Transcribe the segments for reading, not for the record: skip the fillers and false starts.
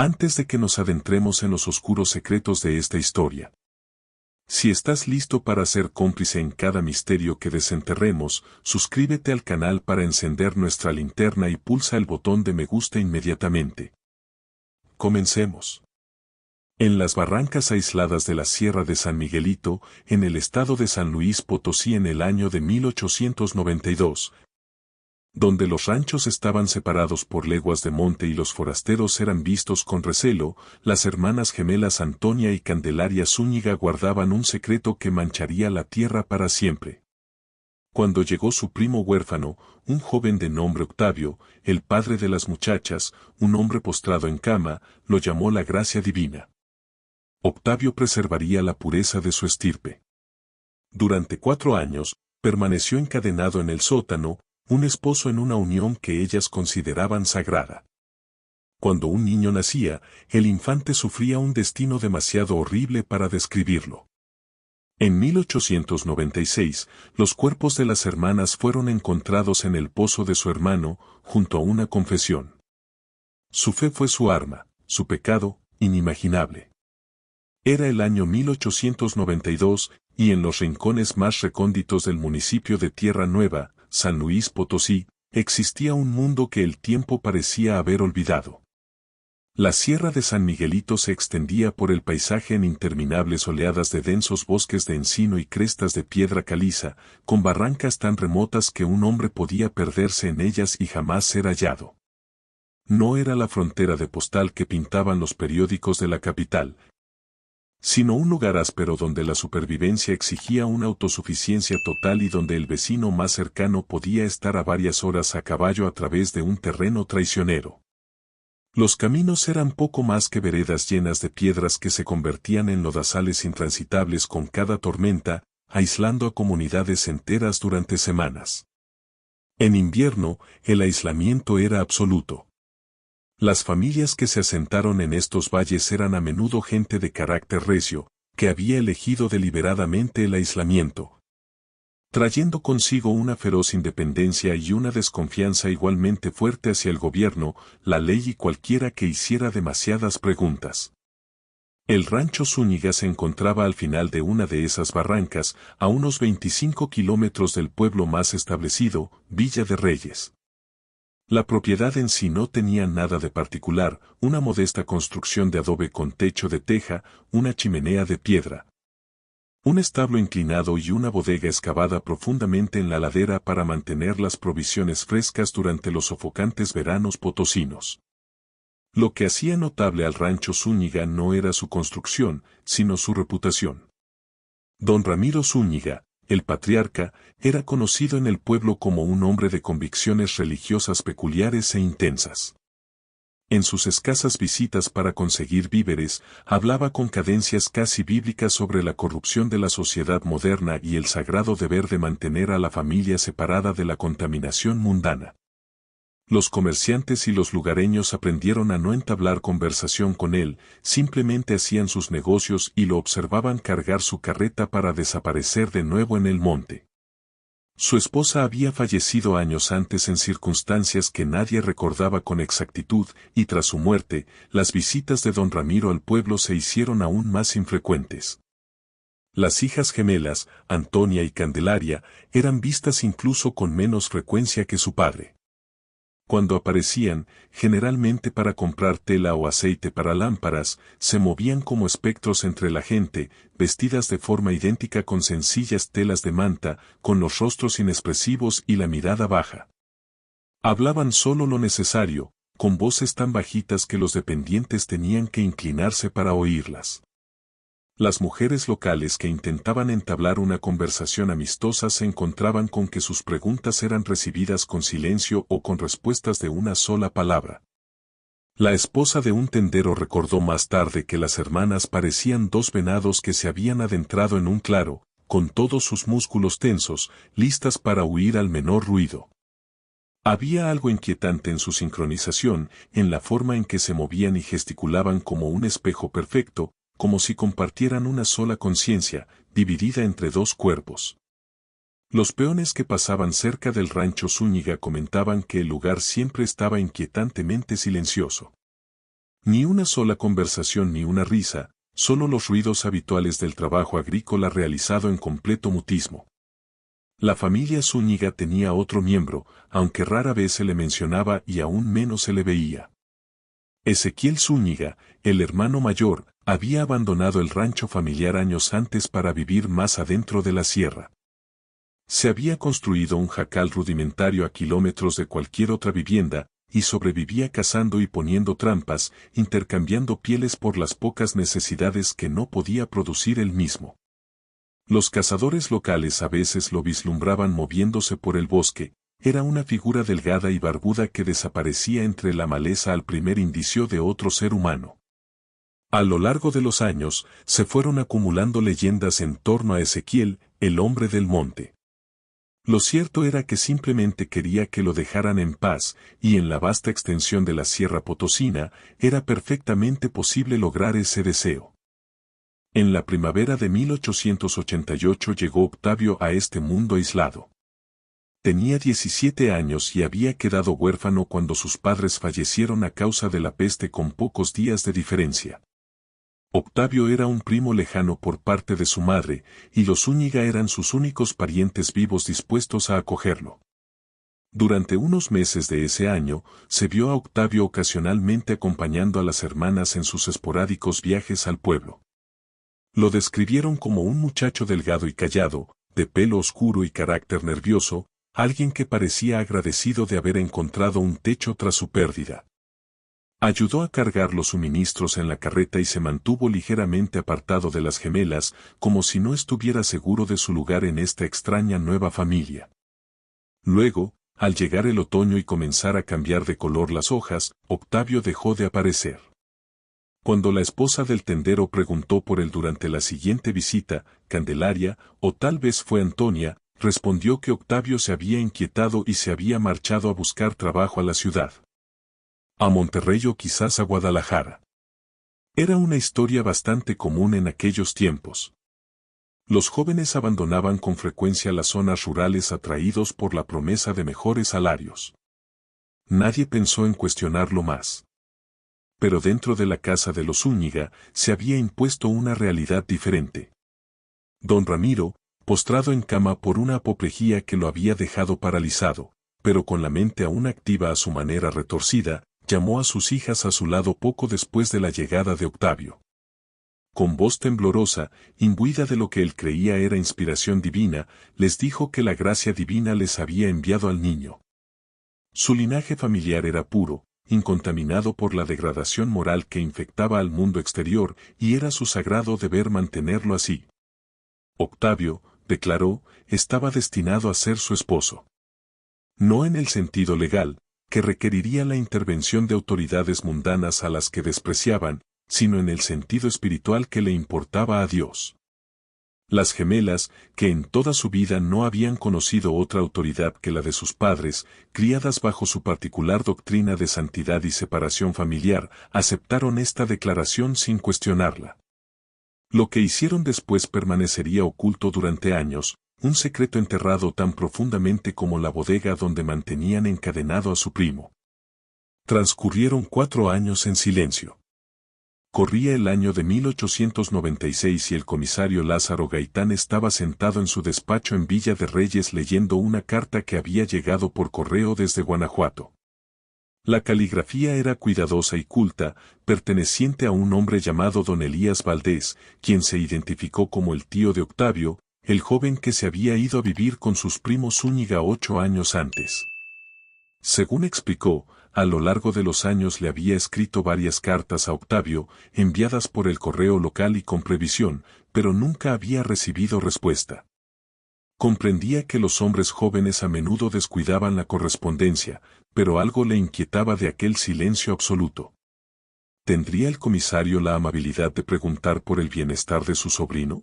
Antes de que nos adentremos en los oscuros secretos de esta historia. Si estás listo para ser cómplice en cada misterio que desenterremos, suscríbete al canal para encender nuestra linterna y pulsa el botón de me gusta inmediatamente. Comencemos. En las barrancas aisladas de la Sierra de San Miguelito, en el estado de San Luis Potosí en el año de 1892, donde los ranchos estaban separados por leguas de monte y los forasteros eran vistos con recelo, las hermanas gemelas Antonia y Candelaria Zúñiga guardaban un secreto que mancharía la tierra para siempre. Cuando llegó su primo huérfano, un joven de nombre Octavio, el padre de las muchachas, un hombre postrado en cama, lo llamó la gracia divina. Octavio preservaría la pureza de su estirpe. Durante 4 años, permaneció encadenado en el sótano, un esposo en una unión que ellas consideraban sagrada. Cuando un niño nacía, el infante sufría un destino demasiado horrible para describirlo. En 1896, los cuerpos de las hermanas fueron encontrados en el pozo de su hermano, junto a una confesión. Su fe fue su arma, su pecado, inimaginable. Era el año 1892, y en los rincones más recónditos del municipio de Tierra Nueva, San Luis Potosí, existía un mundo que el tiempo parecía haber olvidado. La Sierra de San Miguelito se extendía por el paisaje en interminables oleadas de densos bosques de encino y crestas de piedra caliza, con barrancas tan remotas que un hombre podía perderse en ellas y jamás ser hallado. No era la frontera de postal que pintaban los periódicos de la capital, sino un lugar áspero donde la supervivencia exigía una autosuficiencia total y donde el vecino más cercano podía estar a varias horas a caballo a través de un terreno traicionero. Los caminos eran poco más que veredas llenas de piedras que se convertían en lodazales intransitables con cada tormenta, aislando a comunidades enteras durante semanas. En invierno, el aislamiento era absoluto. Las familias que se asentaron en estos valles eran a menudo gente de carácter recio, que había elegido deliberadamente el aislamiento, trayendo consigo una feroz independencia y una desconfianza igualmente fuerte hacia el gobierno, la ley y cualquiera que hiciera demasiadas preguntas. El rancho Zúñiga se encontraba al final de una de esas barrancas, a unos 25 kilómetros del pueblo más establecido, Villa de Reyes. La propiedad en sí no tenía nada de particular, una modesta construcción de adobe con techo de teja, una chimenea de piedra, un establo inclinado y una bodega excavada profundamente en la ladera para mantener las provisiones frescas durante los sofocantes veranos potosinos. Lo que hacía notable al rancho Zúñiga no era su construcción, sino su reputación. Don Ramiro Zúñiga, el patriarca, era conocido en el pueblo como un hombre de convicciones religiosas peculiares e intensas. En sus escasas visitas para conseguir víveres, hablaba con cadencias casi bíblicas sobre la corrupción de la sociedad moderna y el sagrado deber de mantener a la familia separada de la contaminación mundana. Los comerciantes y los lugareños aprendieron a no entablar conversación con él, simplemente hacían sus negocios y lo observaban cargar su carreta para desaparecer de nuevo en el monte. Su esposa había fallecido años antes en circunstancias que nadie recordaba con exactitud, y tras su muerte, las visitas de don Ramiro al pueblo se hicieron aún más infrecuentes. Las hijas gemelas, Antonia y Candelaria, eran vistas incluso con menos frecuencia que su padre. Cuando aparecían, generalmente para comprar tela o aceite para lámparas, se movían como espectros entre la gente, vestidas de forma idéntica con sencillas telas de manta, con los rostros inexpresivos y la mirada baja. Hablaban solo lo necesario, con voces tan bajitas que los dependientes tenían que inclinarse para oírlas. Las mujeres locales que intentaban entablar una conversación amistosa se encontraban con que sus preguntas eran recibidas con silencio o con respuestas de una sola palabra. La esposa de un tendero recordó más tarde que las hermanas parecían 2 venados que se habían adentrado en un claro, con todos sus músculos tensos, listas para huir al menor ruido. Había algo inquietante en su sincronización, en la forma en que se movían y gesticulaban como un espejo perfecto, como si compartieran una sola conciencia, dividida entre 2 cuerpos. Los peones que pasaban cerca del rancho Zúñiga comentaban que el lugar siempre estaba inquietantemente silencioso. Ni una sola conversación ni una risa, solo los ruidos habituales del trabajo agrícola realizado en completo mutismo. La familia Zúñiga tenía otro miembro, aunque rara vez se le mencionaba y aún menos se le veía. Ezequiel Zúñiga, el hermano mayor, había abandonado el rancho familiar años antes para vivir más adentro de la sierra. Se había construido un jacal rudimentario a kilómetros de cualquier otra vivienda, y sobrevivía cazando y poniendo trampas, intercambiando pieles por las pocas necesidades que no podía producir él mismo. Los cazadores locales a veces lo vislumbraban moviéndose por el bosque, era una figura delgada y barbuda que desaparecía entre la maleza al primer indicio de otro ser humano. A lo largo de los años, se fueron acumulando leyendas en torno a Ezequiel, el hombre del monte. Lo cierto era que simplemente quería que lo dejaran en paz, y en la vasta extensión de la Sierra Potosina, era perfectamente posible lograr ese deseo. En la primavera de 1888 llegó Octavio a este mundo aislado. Tenía 17 años y había quedado huérfano cuando sus padres fallecieron a causa de la peste con pocos días de diferencia. Octavio era un primo lejano por parte de su madre, y los Zúñiga eran sus únicos parientes vivos dispuestos a acogerlo. Durante unos meses de ese año, se vio a Octavio ocasionalmente acompañando a las hermanas en sus esporádicos viajes al pueblo. Lo describieron como un muchacho delgado y callado, de pelo oscuro y carácter nervioso, alguien que parecía agradecido de haber encontrado un techo tras su pérdida. Ayudó a cargar los suministros en la carreta y se mantuvo ligeramente apartado de las gemelas, como si no estuviera seguro de su lugar en esta extraña nueva familia. Luego, al llegar el otoño y comenzar a cambiar de color las hojas, Octavio dejó de aparecer. Cuando la esposa del tendero preguntó por él durante la siguiente visita, Candelaria, o tal vez fue Antonia, respondió que Octavio se había inquietado y se había marchado a buscar trabajo a la ciudad. A Monterrey o quizás a Guadalajara. Era una historia bastante común en aquellos tiempos. Los jóvenes abandonaban con frecuencia las zonas rurales atraídos por la promesa de mejores salarios. Nadie pensó en cuestionarlo más. Pero dentro de la casa de los Zúñiga se había impuesto una realidad diferente. Don Ramiro, postrado en cama por una apoplejía que lo había dejado paralizado, pero con la mente aún activa a su manera retorcida, llamó a sus hijas a su lado poco después de la llegada de Octavio. Con voz temblorosa, imbuida de lo que él creía era inspiración divina, les dijo que la gracia divina les había enviado al niño. Su linaje familiar era puro, incontaminado por la degradación moral que infectaba al mundo exterior, y era su sagrado deber mantenerlo así. Octavio, declaró, estaba destinado a ser su esposo. No en el sentido legal, que requeriría la intervención de autoridades mundanas a las que despreciaban, sino en el sentido espiritual que le importaba a Dios. Las gemelas, que en toda su vida no habían conocido otra autoridad que la de sus padres, criadas bajo su particular doctrina de santidad y separación familiar, aceptaron esta declaración sin cuestionarla. Lo que hicieron después permanecería oculto durante años, un secreto enterrado tan profundamente como la bodega donde mantenían encadenado a su primo. Transcurrieron 4 años en silencio. Corría el año de 1896 y el comisario Lázaro Gaitán estaba sentado en su despacho en Villa de Reyes leyendo una carta que había llegado por correo desde Guanajuato. La caligrafía era cuidadosa y culta, perteneciente a un hombre llamado don Elías Valdés, quien se identificó como el tío de Octavio, el joven que se había ido a vivir con sus primos Zúñiga 8 años antes. Según explicó, a lo largo de los años le había escrito varias cartas a Octavio, enviadas por el correo local y con previsión, pero nunca había recibido respuesta. Comprendía que los hombres jóvenes a menudo descuidaban la correspondencia, pero algo le inquietaba de aquel silencio absoluto. ¿Tendría el comisario la amabilidad de preguntar por el bienestar de su sobrino?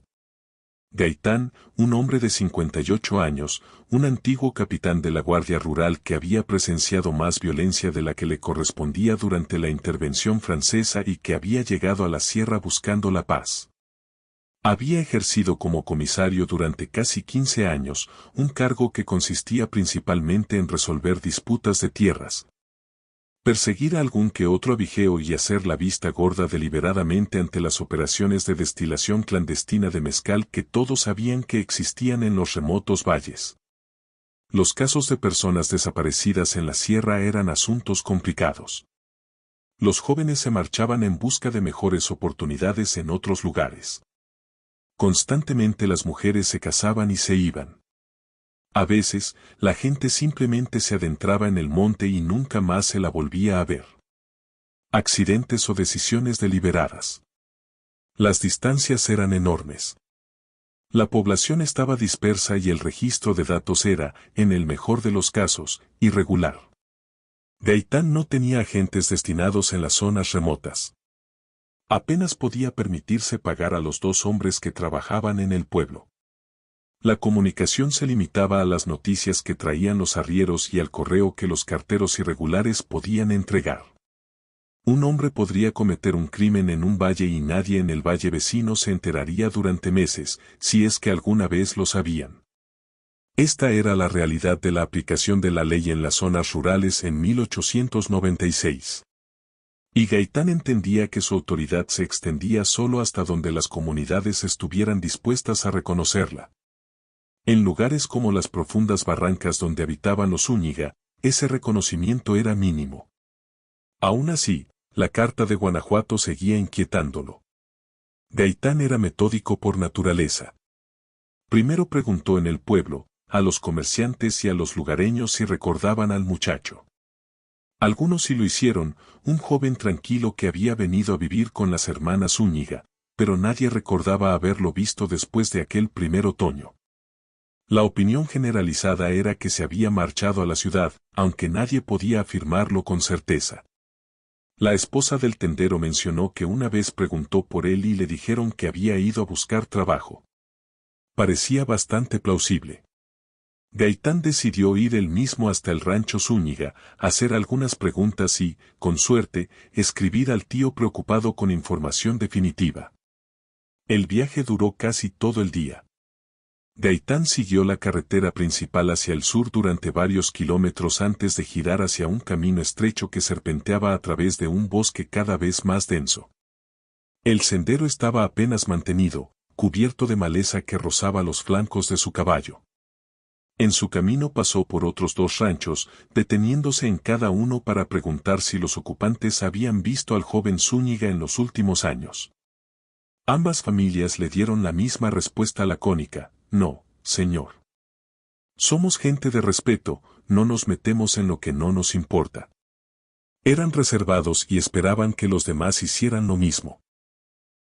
Gaitán, un hombre de 58 años, un antiguo capitán de la Guardia Rural que había presenciado más violencia de la que le correspondía durante la intervención francesa y que había llegado a la sierra buscando la paz. Había ejercido como comisario durante casi 15 años, un cargo que consistía principalmente en resolver disputas de tierras. Perseguir a algún que otro abijeo y hacer la vista gorda deliberadamente ante las operaciones de destilación clandestina de mezcal que todos sabían que existían en los remotos valles. Los casos de personas desaparecidas en la sierra eran asuntos complicados. Los jóvenes se marchaban en busca de mejores oportunidades en otros lugares. Constantemente las mujeres se casaban y se iban. A veces, la gente simplemente se adentraba en el monte y nunca más se la volvía a ver. Accidentes o decisiones deliberadas. Las distancias eran enormes. La población estaba dispersa y el registro de datos era, en el mejor de los casos, irregular. Gaitán no tenía agentes destinados en las zonas remotas. Apenas podía permitirse pagar a los 2 hombres que trabajaban en el pueblo. La comunicación se limitaba a las noticias que traían los arrieros y al correo que los carteros irregulares podían entregar. Un hombre podría cometer un crimen en un valle y nadie en el valle vecino se enteraría durante meses, si es que alguna vez lo sabían. Esta era la realidad de la aplicación de la ley en las zonas rurales en 1896. Y Gaitán entendía que su autoridad se extendía solo hasta donde las comunidades estuvieran dispuestas a reconocerla. En lugares como las profundas barrancas donde habitaban los Zúñiga, ese reconocimiento era mínimo. Aún así, la Carta de Guanajuato seguía inquietándolo. Gaitán era metódico por naturaleza. Primero preguntó en el pueblo, a los comerciantes y a los lugareños si recordaban al muchacho. Algunos sí lo hicieron, un joven tranquilo que había venido a vivir con las hermanas Zúñiga, pero nadie recordaba haberlo visto después de aquel primer otoño. La opinión generalizada era que se había marchado a la ciudad, aunque nadie podía afirmarlo con certeza. La esposa del tendero mencionó que una vez preguntó por él y le dijeron que había ido a buscar trabajo. Parecía bastante plausible. Gaitán decidió ir él mismo hasta el rancho Zúñiga, hacer algunas preguntas y, con suerte, escribir al tío preocupado con información definitiva. El viaje duró casi todo el día. Gaitán siguió la carretera principal hacia el sur durante varios kilómetros antes de girar hacia un camino estrecho que serpenteaba a través de un bosque cada vez más denso. El sendero estaba apenas mantenido, cubierto de maleza que rozaba los flancos de su caballo. En su camino pasó por otros 2 ranchos, deteniéndose en cada uno para preguntar si los ocupantes habían visto al joven Zúñiga en los últimos años. Ambas familias le dieron la misma respuesta lacónica: no, señor. Somos gente de respeto, no nos metemos en lo que no nos importa. Eran reservados y esperaban que los demás hicieran lo mismo.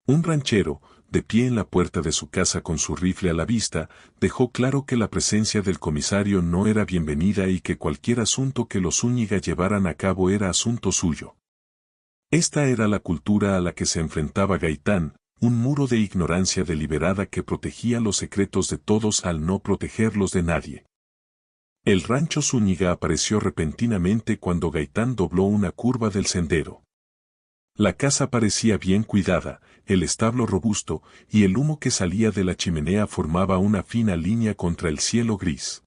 Un ranchero, de pie en la puerta de su casa con su rifle a la vista, dejó claro que la presencia del comisario no era bienvenida y que cualquier asunto que los Zúñiga llevaran a cabo era asunto suyo. Esta era la cultura a la que se enfrentaba Gaitán, un muro de ignorancia deliberada que protegía los secretos de todos al no protegerlos de nadie. El rancho Zúñiga apareció repentinamente cuando Gaitán dobló una curva del sendero. La casa parecía bien cuidada, el establo robusto, y el humo que salía de la chimenea formaba una fina línea contra el cielo gris.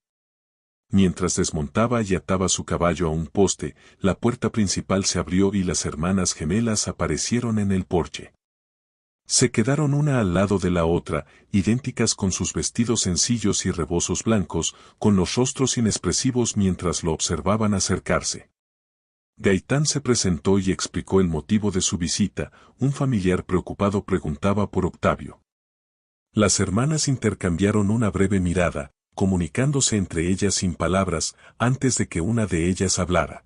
Mientras desmontaba y ataba su caballo a un poste, la puerta principal se abrió y las hermanas gemelas aparecieron en el porche. Se quedaron una al lado de la otra, idénticas con sus vestidos sencillos y rebozos blancos, con los rostros inexpresivos mientras lo observaban acercarse. Gaitán se presentó y explicó el motivo de su visita. Un familiar preocupado preguntaba por Octavio. Las hermanas intercambiaron una breve mirada, comunicándose entre ellas sin palabras, antes de que una de ellas hablara.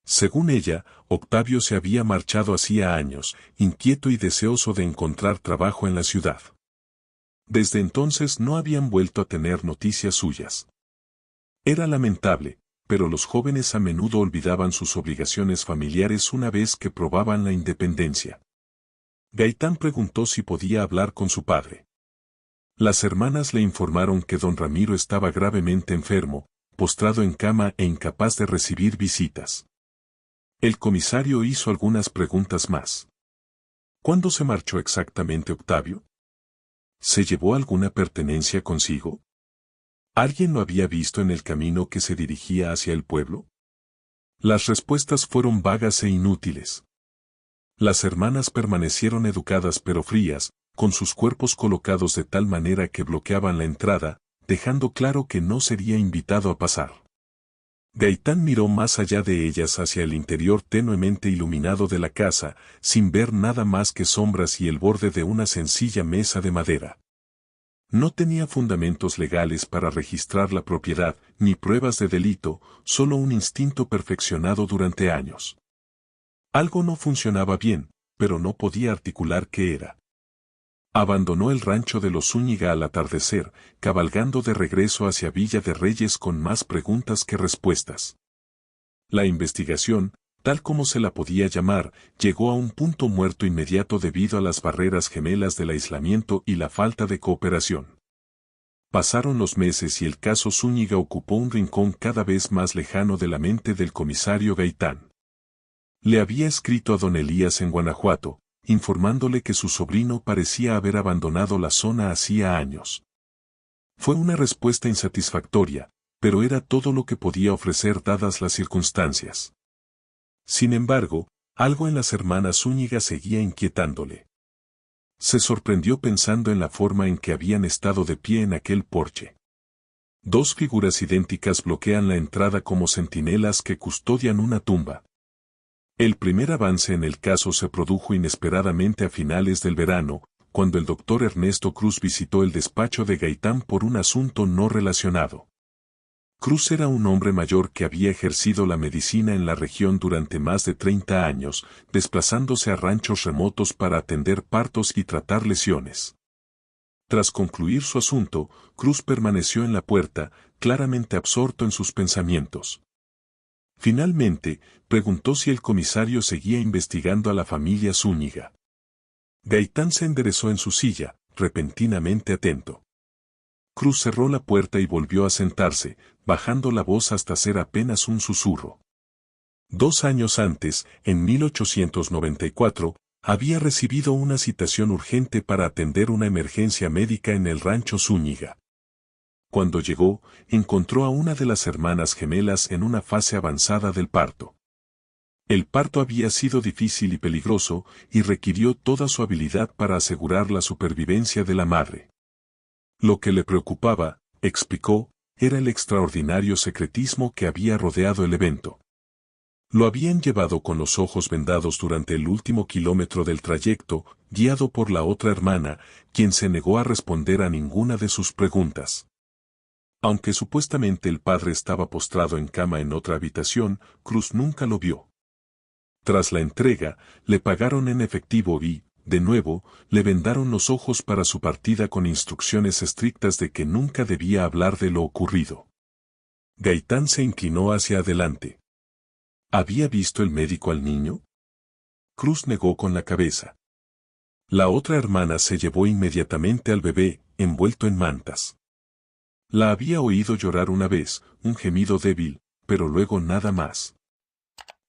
Según ella, Octavio se había marchado hacía años, inquieto y deseoso de encontrar trabajo en la ciudad. Desde entonces no habían vuelto a tener noticias suyas. Era lamentable, pero los jóvenes a menudo olvidaban sus obligaciones familiares una vez que probaban la independencia. Gaitán preguntó si podía hablar con su padre. Las hermanas le informaron que don Ramiro estaba gravemente enfermo, postrado en cama e incapaz de recibir visitas. El comisario hizo algunas preguntas más. ¿Cuándo se marchó exactamente Octavio? ¿Se llevó alguna pertenencia consigo? ¿Alguien lo había visto en el camino que se dirigía hacia el pueblo? Las respuestas fueron vagas e inútiles. Las hermanas permanecieron educadas pero frías, con sus cuerpos colocados de tal manera que bloqueaban la entrada, dejando claro que no sería invitado a pasar. Gaitán miró más allá de ellas hacia el interior tenuemente iluminado de la casa, sin ver nada más que sombras y el borde de una sencilla mesa de madera. No tenía fundamentos legales para registrar la propiedad, ni pruebas de delito, solo un instinto perfeccionado durante años. Algo no funcionaba bien, pero no podía articular qué era. Abandonó el rancho de los Zúñiga al atardecer, cabalgando de regreso hacia Villa de Reyes con más preguntas que respuestas. La investigación, tal como se la podía llamar, llegó a un punto muerto inmediato debido a las barreras gemelas del aislamiento y la falta de cooperación. Pasaron los meses y el caso Zúñiga ocupó un rincón cada vez más lejano de la mente del comisario Gaitán. Le había escrito a don Elías en Guanajuato, informándole que su sobrino parecía haber abandonado la zona hacía años. Fue una respuesta insatisfactoria, pero era todo lo que podía ofrecer dadas las circunstancias. Sin embargo, algo en las hermanas Zúñiga seguía inquietándole. Se sorprendió pensando en la forma en que habían estado de pie en aquel porche. Dos figuras idénticas bloquean la entrada como centinelas que custodian una tumba. El primer avance en el caso se produjo inesperadamente a finales del verano, cuando el doctor Ernesto Cruz visitó el despacho de Gaitán por un asunto no relacionado. Cruz era un hombre mayor que había ejercido la medicina en la región durante más de 30 años, desplazándose a ranchos remotos para atender partos y tratar lesiones. Tras concluir su asunto, Cruz permaneció en la puerta, claramente absorto en sus pensamientos. Finalmente, preguntó si el comisario seguía investigando a la familia Zúñiga. Gaitán se enderezó en su silla, repentinamente atento. Cruz cerró la puerta y volvió a sentarse, bajando la voz hasta ser apenas un susurro. 2 años antes, en 1894, había recibido una citación urgente para atender una emergencia médica en el rancho Zúñiga. Cuando llegó, encontró a una de las hermanas gemelas en una fase avanzada del parto. El parto había sido difícil y peligroso, y requirió toda su habilidad para asegurar la supervivencia de la madre. Lo que le preocupaba, explicó, era el extraordinario secretismo que había rodeado el evento. Lo habían llevado con los ojos vendados durante el último kilómetro del trayecto, guiado por la otra hermana, quien se negó a responder a ninguna de sus preguntas. Aunque supuestamente el padre estaba postrado en cama en otra habitación, Cruz nunca lo vio. Tras la entrega, le pagaron en efectivo y, de nuevo, le vendaron los ojos para su partida con instrucciones estrictas de que nunca debía hablar de lo ocurrido. Gaitán se inclinó hacia adelante. ¿Había visto el médico al niño? Cruz negó con la cabeza. La otra hermana se llevó inmediatamente al bebé, envuelto en mantas. La había oído llorar una vez, un gemido débil, pero luego nada más.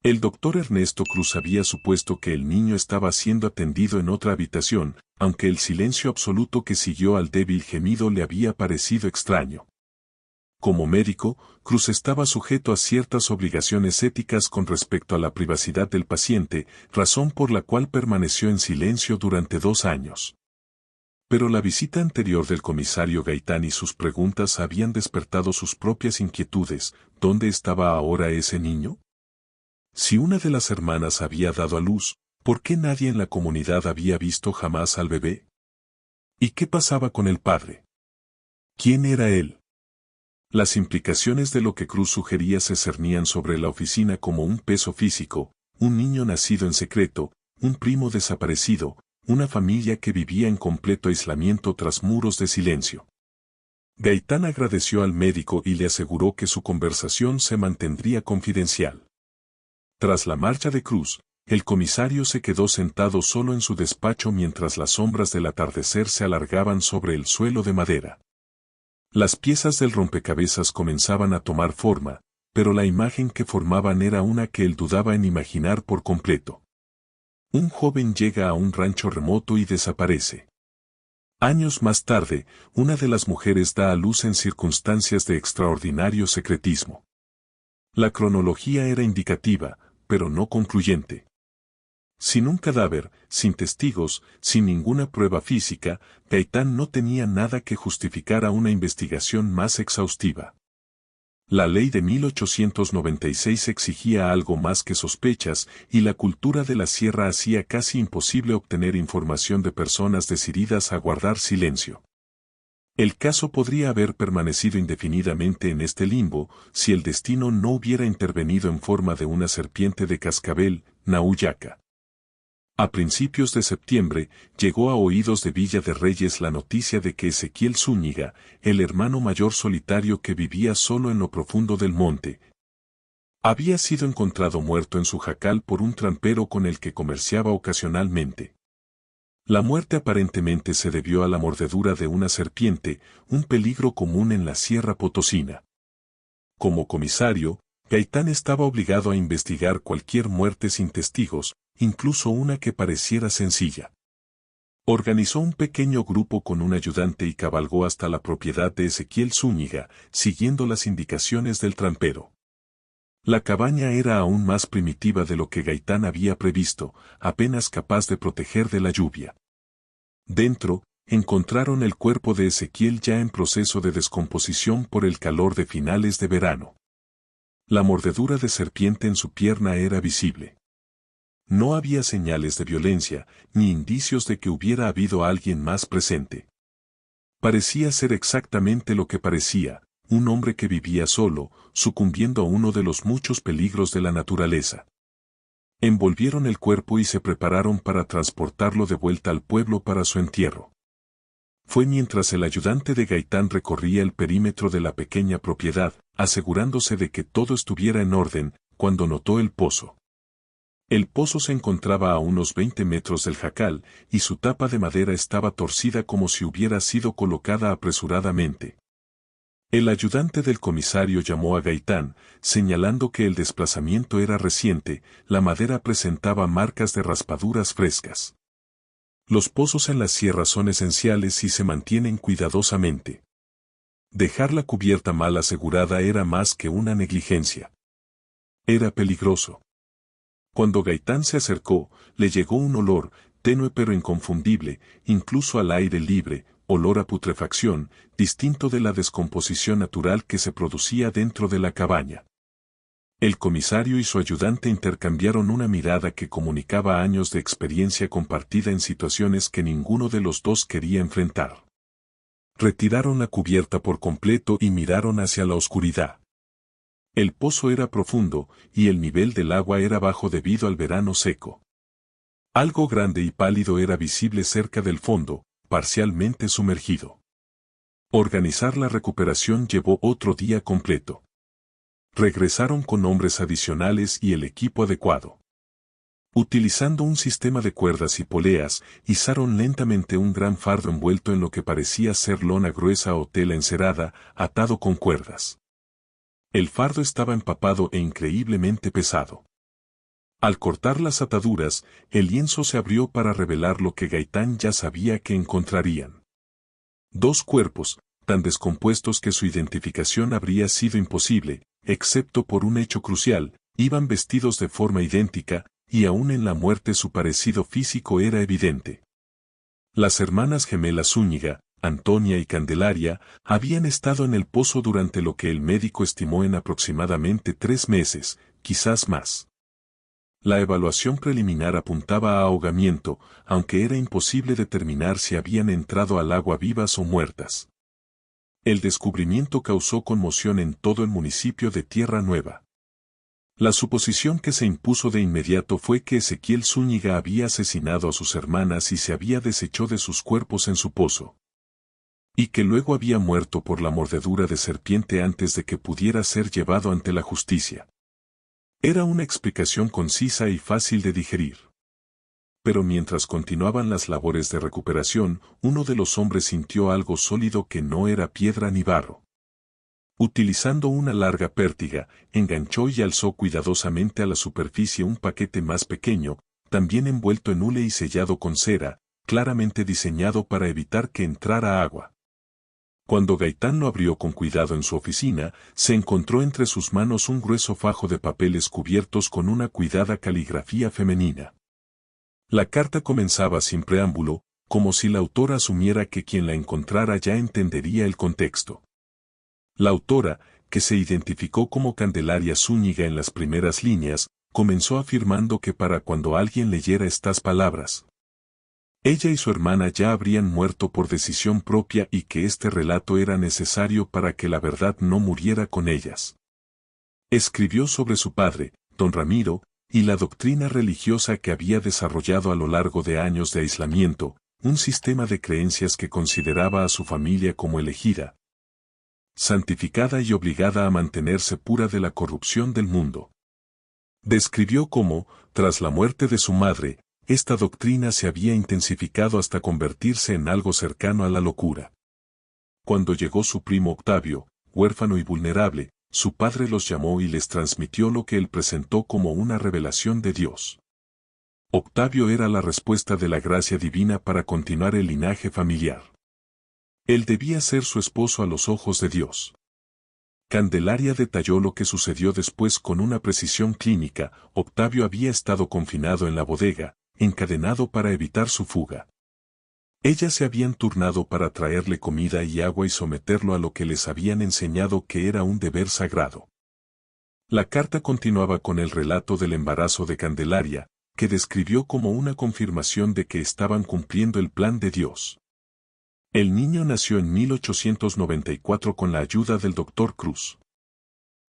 El doctor Ernesto Cruz había supuesto que el niño estaba siendo atendido en otra habitación, aunque el silencio absoluto que siguió al débil gemido le había parecido extraño. Como médico, Cruz estaba sujeto a ciertas obligaciones éticas con respecto a la privacidad del paciente, razón por la cual permaneció en silencio durante 2 años. Pero la visita anterior del comisario Gaitán y sus preguntas habían despertado sus propias inquietudes. ¿Dónde estaba ahora ese niño? Si una de las hermanas había dado a luz, ¿por qué nadie en la comunidad había visto jamás al bebé? ¿Y qué pasaba con el padre? ¿Quién era él? Las implicaciones de lo que Cruz sugería se cernían sobre la oficina como un peso físico, un niño nacido en secreto, un primo desaparecido, una familia que vivía en completo aislamiento tras muros de silencio. Gaitán agradeció al médico y le aseguró que su conversación se mantendría confidencial. Tras la marcha de Cruz, el comisario se quedó sentado solo en su despacho mientras las sombras del atardecer se alargaban sobre el suelo de madera. Las piezas del rompecabezas comenzaban a tomar forma, pero la imagen que formaban era una que él dudaba en imaginar por completo. Un joven llega a un rancho remoto y desaparece. Años más tarde, una de las mujeres da a luz en circunstancias de extraordinario secretismo. La cronología era indicativa, pero no concluyente. Sin un cadáver, sin testigos, sin ninguna prueba física, Gaitán no tenía nada que justificara una investigación más exhaustiva. La ley de 1896 exigía algo más que sospechas, y la cultura de la sierra hacía casi imposible obtener información de personas decididas a guardar silencio. El caso podría haber permanecido indefinidamente en este limbo si el destino no hubiera intervenido en forma de una serpiente de cascabel, Nauyaca. A principios de septiembre, llegó a oídos de Villa de Reyes la noticia de que Ezequiel Zúñiga, el hermano mayor solitario que vivía solo en lo profundo del monte, había sido encontrado muerto en su jacal por un trampero con el que comerciaba ocasionalmente. La muerte aparentemente se debió a la mordedura de una serpiente, un peligro común en la Sierra Potosina. Como comisario, Gaitán estaba obligado a investigar cualquier muerte sin testigos, incluso una que pareciera sencilla. Organizó un pequeño grupo con un ayudante y cabalgó hasta la propiedad de Ezequiel Zúñiga, siguiendo las indicaciones del trampero. La cabaña era aún más primitiva de lo que Gaitán había previsto, apenas capaz de proteger de la lluvia. Dentro, encontraron el cuerpo de Ezequiel ya en proceso de descomposición por el calor de finales de verano. La mordedura de serpiente en su pierna era visible. No había señales de violencia, ni indicios de que hubiera habido alguien más presente. Parecía ser exactamente lo que parecía, un hombre que vivía solo, sucumbiendo a uno de los muchos peligros de la naturaleza. Envolvieron el cuerpo y se prepararon para transportarlo de vuelta al pueblo para su entierro. Fue mientras el ayudante de Gaitán recorría el perímetro de la pequeña propiedad, asegurándose de que todo estuviera en orden, cuando notó el pozo. El pozo se encontraba a unos 20 metros del jacal, y su tapa de madera estaba torcida como si hubiera sido colocada apresuradamente. El ayudante del comisario llamó a Gaitán, señalando que el desplazamiento era reciente, la madera presentaba marcas de raspaduras frescas. Los pozos en la sierra son esenciales y se mantienen cuidadosamente. Dejar la cubierta mal asegurada era más que una negligencia. Era peligroso. Cuando Gaitán se acercó, le llegó un olor, tenue pero inconfundible, incluso al aire libre, olor a putrefacción, distinto de la descomposición natural que se producía dentro de la cabaña. El comisario y su ayudante intercambiaron una mirada que comunicaba años de experiencia compartida en situaciones que ninguno de los dos quería enfrentar. Retiraron la cubierta por completo y miraron hacia la oscuridad. El pozo era profundo, y el nivel del agua era bajo debido al verano seco. Algo grande y pálido era visible cerca del fondo, parcialmente sumergido. Organizar la recuperación llevó otro día completo. Regresaron con hombres adicionales y el equipo adecuado. Utilizando un sistema de cuerdas y poleas, izaron lentamente un gran fardo envuelto en lo que parecía ser lona gruesa o tela encerada, atado con cuerdas. El fardo estaba empapado e increíblemente pesado. Al cortar las ataduras, el lienzo se abrió para revelar lo que Gaitán ya sabía que encontrarían. Dos cuerpos, tan descompuestos que su identificación habría sido imposible, excepto por un hecho crucial, iban vestidos de forma idéntica, y aún en la muerte su parecido físico era evidente. Las hermanas gemelas Zúñiga, Antonia y Candelaria, habían estado en el pozo durante lo que el médico estimó en aproximadamente 3 meses, quizás más. La evaluación preliminar apuntaba a ahogamiento, aunque era imposible determinar si habían entrado al agua vivas o muertas. El descubrimiento causó conmoción en todo el municipio de Tierra Nueva. La suposición que se impuso de inmediato fue que Ezequiel Zúñiga había asesinado a sus hermanas y se había deshecho de sus cuerpos en su pozo. Y que luego había muerto por la mordedura de serpiente antes de que pudiera ser llevado ante la justicia. Era una explicación concisa y fácil de digerir. Pero mientras continuaban las labores de recuperación, uno de los hombres sintió algo sólido que no era piedra ni barro. Utilizando una larga pértiga, enganchó y alzó cuidadosamente a la superficie un paquete más pequeño, también envuelto en hule y sellado con cera, claramente diseñado para evitar que entrara agua. Cuando Gaitán lo abrió con cuidado en su oficina, se encontró entre sus manos un grueso fajo de papeles cubiertos con una cuidada caligrafía femenina. La carta comenzaba sin preámbulo, como si la autora asumiera que quien la encontrara ya entendería el contexto. La autora, que se identificó como Candelaria Zúñiga en las primeras líneas, comenzó afirmando que para cuando alguien leyera estas palabras, ella y su hermana ya habrían muerto por decisión propia y que este relato era necesario para que la verdad no muriera con ellas. Escribió sobre su padre, don Ramiro, y la doctrina religiosa que había desarrollado a lo largo de años de aislamiento, un sistema de creencias que consideraba a su familia como elegida, santificada y obligada a mantenerse pura de la corrupción del mundo. Describió cómo, tras la muerte de su madre, esta doctrina se había intensificado hasta convertirse en algo cercano a la locura. Cuando llegó su primo Octavio, huérfano y vulnerable, su padre los llamó y les transmitió lo que él presentó como una revelación de Dios. Octavio era la respuesta de la gracia divina para continuar el linaje familiar. Él debía ser su esposo a los ojos de Dios. Candelaria detalló lo que sucedió después con una precisión clínica. Octavio había estado confinado en la bodega, encadenado para evitar su fuga. Ellas se habían turnado para traerle comida y agua y someterlo a lo que les habían enseñado que era un deber sagrado. La carta continuaba con el relato del embarazo de Candelaria, que describió como una confirmación de que estaban cumpliendo el plan de Dios. El niño nació en 1894 con la ayuda del Dr. Cruz.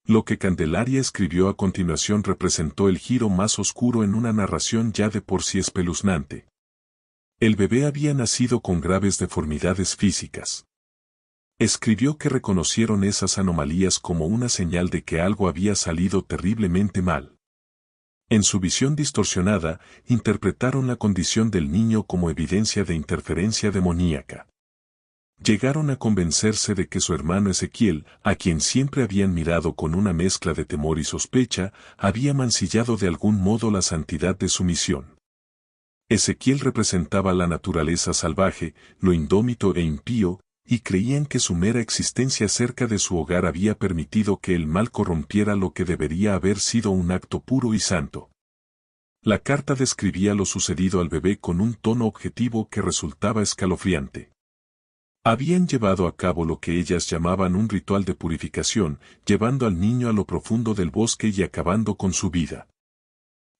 Lo que Candelaria escribió a continuación representó el giro más oscuro en una narración ya de por sí espeluznante. El bebé había nacido con graves deformidades físicas. Escribió que reconocieron esas anomalías como una señal de que algo había salido terriblemente mal. En su visión distorsionada, interpretaron la condición del niño como evidencia de interferencia demoníaca. Llegaron a convencerse de que su hermano Ezequiel, a quien siempre habían mirado con una mezcla de temor y sospecha, había mancillado de algún modo la santidad de su misión. Ezequiel representaba la naturaleza salvaje, lo indómito e impío, y creían que su mera existencia cerca de su hogar había permitido que el mal corrompiera lo que debería haber sido un acto puro y santo. La carta describía lo sucedido al bebé con un tono objetivo que resultaba escalofriante. Habían llevado a cabo lo que ellas llamaban un ritual de purificación, llevando al niño a lo profundo del bosque y acabando con su vida.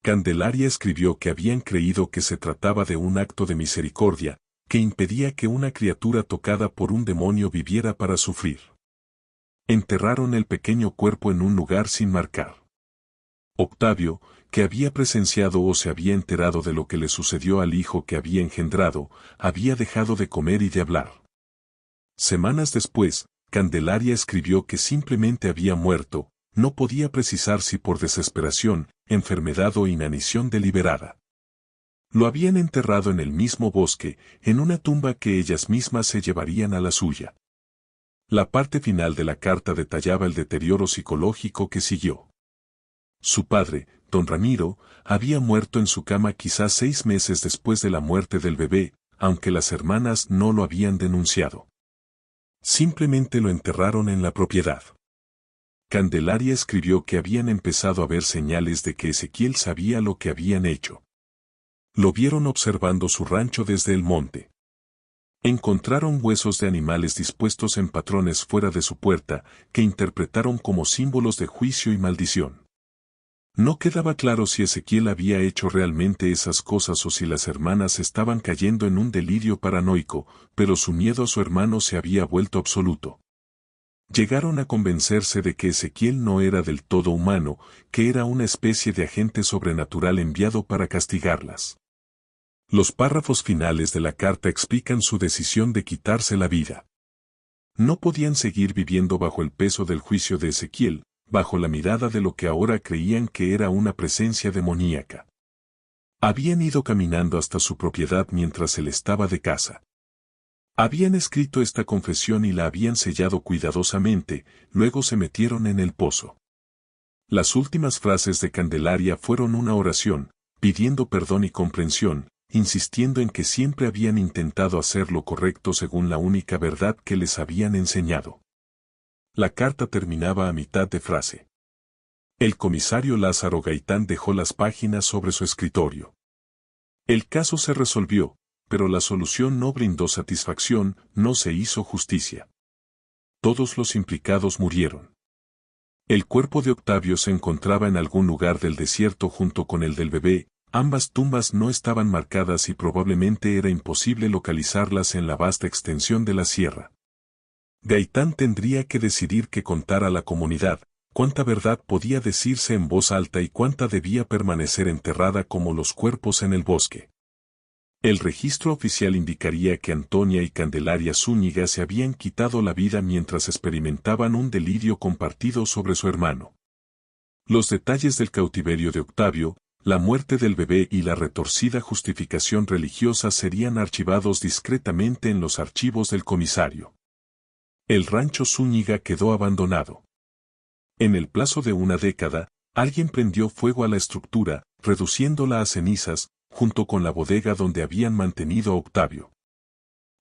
Candelaria escribió que habían creído que se trataba de un acto de misericordia, que impedía que una criatura tocada por un demonio viviera para sufrir. Enterraron el pequeño cuerpo en un lugar sin marcar. Octavio, que había presenciado o se había enterado de lo que le sucedió al hijo que había engendrado, había dejado de comer y de hablar. Semanas después, Candelaria escribió que simplemente había muerto, no podía precisar si por desesperación, enfermedad o inanición deliberada. Lo habían enterrado en el mismo bosque, en una tumba que ellas mismas se llevarían a la suya. La parte final de la carta detallaba el deterioro psicológico que siguió. Su padre, don Ramiro, había muerto en su cama quizás 6 meses después de la muerte del bebé, aunque las hermanas no lo habían denunciado. Simplemente lo enterraron en la propiedad. Candelaria escribió que habían empezado a ver señales de que Ezequiel sabía lo que habían hecho. Lo vieron observando su rancho desde el monte. Encontraron huesos de animales dispuestos en patrones fuera de su puerta, que interpretaron como símbolos de juicio y maldición. No quedaba claro si Ezequiel había hecho realmente esas cosas o si las hermanas estaban cayendo en un delirio paranoico, pero su miedo a su hermano se había vuelto absoluto. Llegaron a convencerse de que Ezequiel no era del todo humano, que era una especie de agente sobrenatural enviado para castigarlas. Los párrafos finales de la carta explican su decisión de quitarse la vida. No podían seguir viviendo bajo el peso del juicio de Ezequiel, bajo la mirada de lo que ahora creían que era una presencia demoníaca. Habían ido caminando hasta su propiedad mientras él estaba de casa. Habían escrito esta confesión y la habían sellado cuidadosamente, luego se metieron en el pozo. Las últimas frases de Candelaria fueron una oración, pidiendo perdón y comprensión, insistiendo en que siempre habían intentado hacer lo correcto según la única verdad que les habían enseñado. La carta terminaba a mitad de frase. El comisario Lázaro Gaitán dejó las páginas sobre su escritorio. El caso se resolvió, pero la solución no brindó satisfacción, no se hizo justicia. Todos los implicados murieron. El cuerpo de Octavio se encontraba en algún lugar del desierto junto con el del bebé. Ambas tumbas no estaban marcadas y probablemente era imposible localizarlas en la vasta extensión de la sierra. Gaitán tendría que decidir qué contar a la comunidad, cuánta verdad podía decirse en voz alta y cuánta debía permanecer enterrada como los cuerpos en el bosque. El registro oficial indicaría que Antonia y Candelaria Zúñiga se habían quitado la vida mientras experimentaban un delirio compartido sobre su hermano. Los detalles del cautiverio de Octavio, la muerte del bebé y la retorcida justificación religiosa serían archivados discretamente en los archivos del comisario. El rancho Zúñiga quedó abandonado. En el plazo de una década, alguien prendió fuego a la estructura, reduciéndola a cenizas, junto con la bodega donde habían mantenido a Octavio.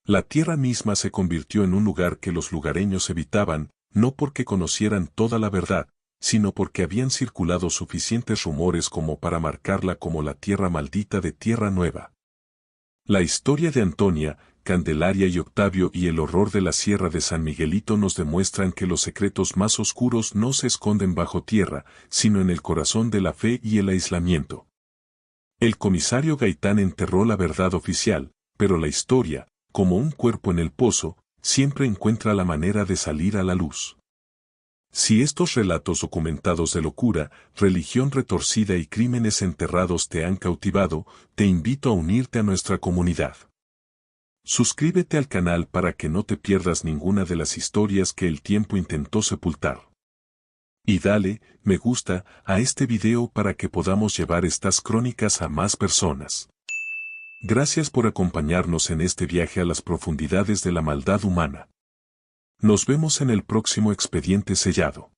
La tierra misma se convirtió en un lugar que los lugareños evitaban, no porque conocieran toda la verdad, sino porque habían circulado suficientes rumores como para marcarla como la tierra maldita de Tierra Nueva. La historia de Antonia, Candelaria y Octavio y el horror de la Sierra de San Miguelito nos demuestran que los secretos más oscuros no se esconden bajo tierra, sino en el corazón de la fe y el aislamiento. El comisario Gaitán enterró la verdad oficial, pero la historia, como un cuerpo en el pozo, siempre encuentra la manera de salir a la luz. Si estos relatos documentados de locura, religión retorcida y crímenes enterrados te han cautivado, te invito a unirte a nuestra comunidad. Suscríbete al canal para que no te pierdas ninguna de las historias que el tiempo intentó sepultar. Y dale, me gusta, a este video para que podamos llevar estas crónicas a más personas. Gracias por acompañarnos en este viaje a las profundidades de la maldad humana. Nos vemos en el próximo expediente sellado.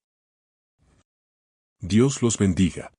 Dios los bendiga.